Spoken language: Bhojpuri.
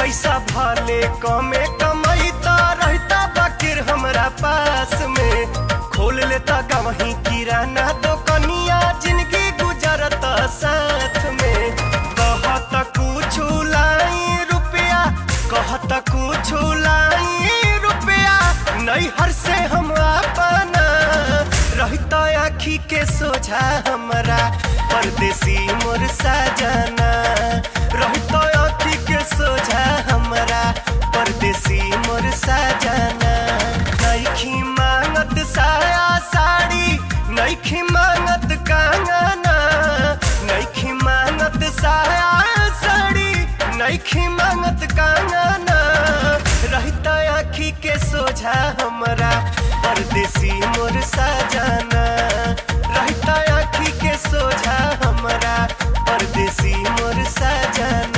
पैसा भले कमे कमैता रहता बाकिर हमरा पास में खोल लेता गवही किराना दुकनिया जिंदगी गुजरता साथ में कहत कुछ लाई रुपया कहत कुछ लाई रुपया नैहर से हम अपना रहता आँखी के सोझा हमरा परदेसी मोर सजना रहता आँखी के सोझा हमरा परदेसी मोर सजना नइखी मांगत साया साड़ी नइखी मांगत कंगना नइखी मांगत साया साड़ी नइखी मांगत कंगना रहता आँखी के सोझा हमरा परदेसी मोर सजना रहता आँखी के सोझा हमरा परदेसी मोर सजना।